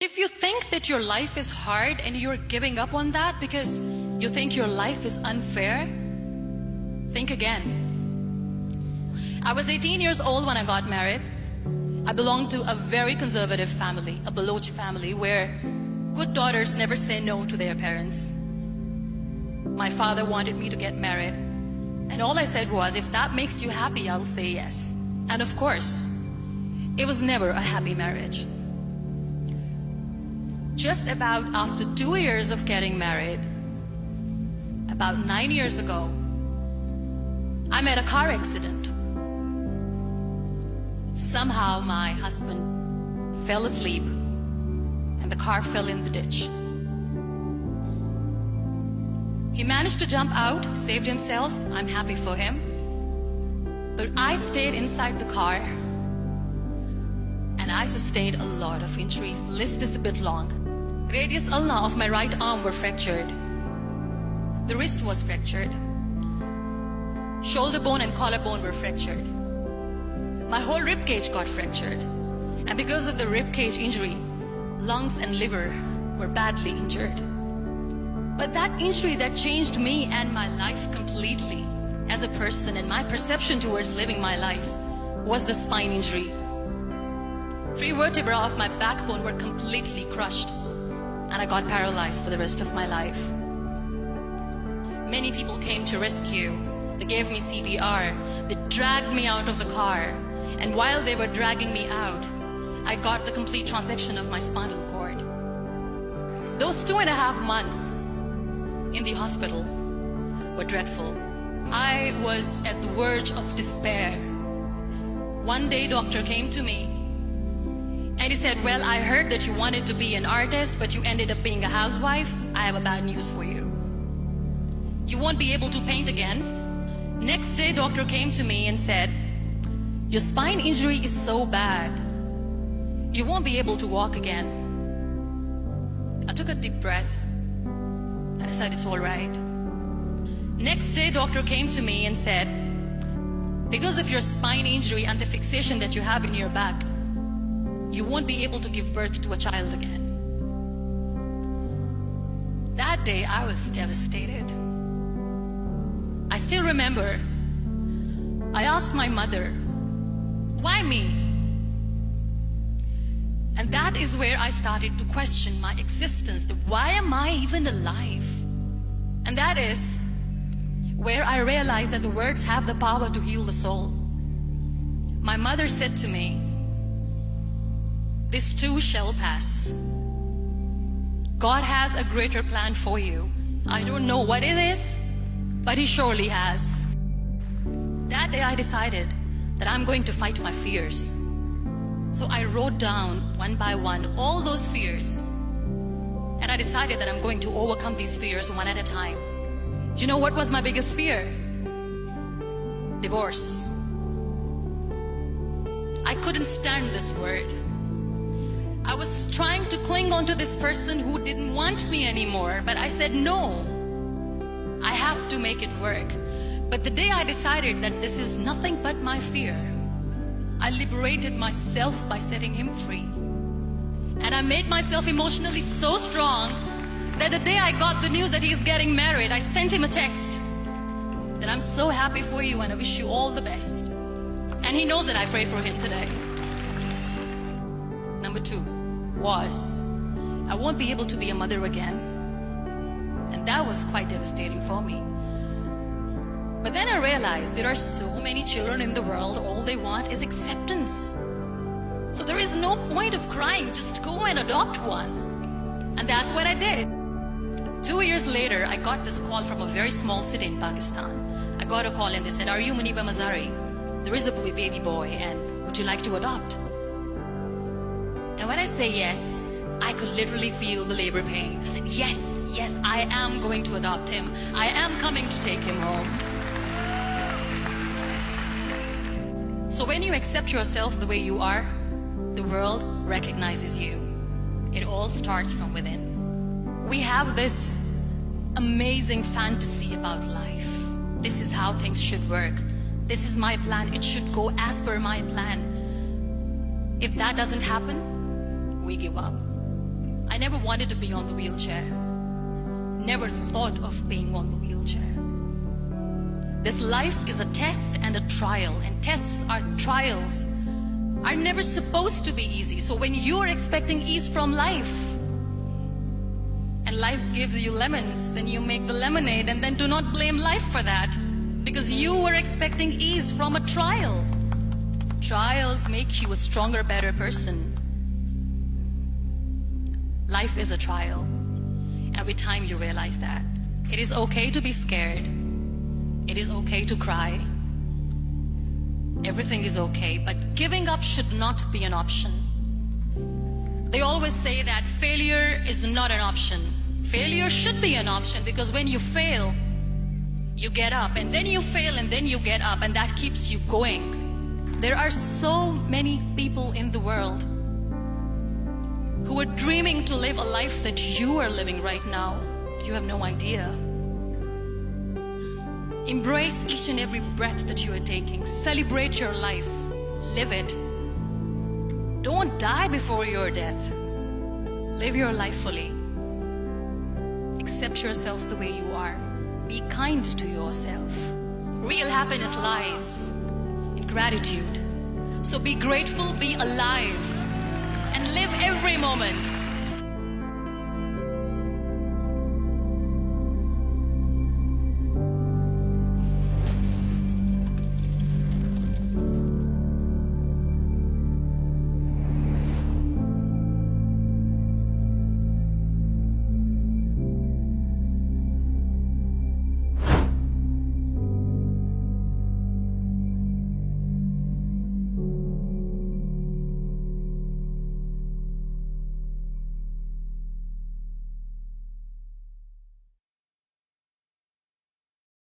If you think that your life is hard and you're giving up on that because you think your life is unfair, think again. I was 18 years old when I got married. I belonged to a very conservative family, a Baloch family, where good daughters never say no to their parents. My father wanted me to get married, and all I said was, if that makes you happy, I'll say yes. And of course, it was never a happy marriage. Just about after 2 years of getting married, about 9 years ago, I met a car accident. Somehow my husband fell asleep and the car fell in the ditch. He managed to jump out, saved himself. I'm happy for him. But I stayed inside the car and I sustained a lot of injuries. The list is a bit long. Radius ulna of my right arm were fractured. The wrist was fractured. Shoulder bone and collarbone were fractured. My whole rib cage got fractured. And because of the rib cage injury, lungs and liver were badly injured. But that injury that changed me and my life completely as a person and my perception towards living my life was the spine injury. 3 vertebrae of my backbone were completely crushed and I got paralyzed for the rest of my life. Many people came to rescue. They gave me CPR. They dragged me out of the car. And while they were dragging me out, I got the complete transection of my spinal cord. Those 2.5 months in the hospital were dreadful. I was at the verge of despair. One day, doctor came to me and he said, well, I heard that you wanted to be an artist, but you ended up being a housewife. I have a bad news for you. You won't be able to paint again. Next day, doctor came to me and said, your spine injury is so bad, you won't be able to walk again. I took a deep breath and I said, it's all right. Next day, doctor came to me and said, because of your spine injury and the fixation that you have in your back, you won't be able to give birth to a child again. That day, I was devastated. I still remember, I asked my mother, why me? And that is where I started to question my existence. Why am I even alive? And that is where I realized that the words have the power to heal the soul. My mother said to me, this too shall pass. God has a greater plan for you. I don't know what it is, but He surely has. That day I decided that I'm going to fight my fears. So I wrote down one by one all those fears. And I decided that I'm going to overcome these fears one at a time. You know what was my biggest fear? Divorce. I couldn't stand this word. I was trying to cling on to this person who didn't want me anymore, but I said no. I have to make it work. But the day I decided that this is nothing but my fear, I liberated myself by setting him free. And I made myself emotionally so strong that the day I got the news that he's getting married, I sent him a text that I'm so happy for you and I wish you all the best. And he knows that I pray for him today. Number 2 was, I won't be able to be a mother again. And that was quite devastating for me. But then I realized there are so many children in the world, all they want is acceptance. So there is no point of crying, just go and adopt one. And that's what I did. 2 years later, I got this call from a very small city in Pakistan. I got a call and they said, are you Muniba Mazari? There is a baby boy and would you like to adopt? And when I say yes, I could literally feel the labor pain. I said, yes, yes, I am going to adopt him. I am coming to take him home. So when you accept yourself the way you are, the world recognizes you. It all starts from within. We have this amazing fantasy about life. This is how things should work. This is my plan. It should go as per my plan. If that doesn't happen, we give up. I never wanted to be on the wheelchair. Never thought of being on the wheelchair. This life is a test and a trial, and tests are trials are never supposed to be easy. So when you are expecting ease from life, and life gives you lemons, then you make the lemonade, and then do not blame life for that, because you were expecting ease from a trial. Trials make you a stronger, better person. Life is a trial, and with time you realize that. It is okay to be scared. It is okay to cry. Everything is okay, but giving up should not be an option. They always say that failure is not an option. Failure should be an option, because when you fail, you get up, and then you fail, and then you get up, and that keeps you going. There are so many people in the world who are dreaming to live a life that you are living right now. You have no idea. Embrace each and every breath that you are taking. Celebrate your life. Live it. Don't die before your death. Live your life fully. Accept yourself the way you are. Be kind to yourself. Real happiness lies in gratitude. So be grateful, be alive, and live every moment.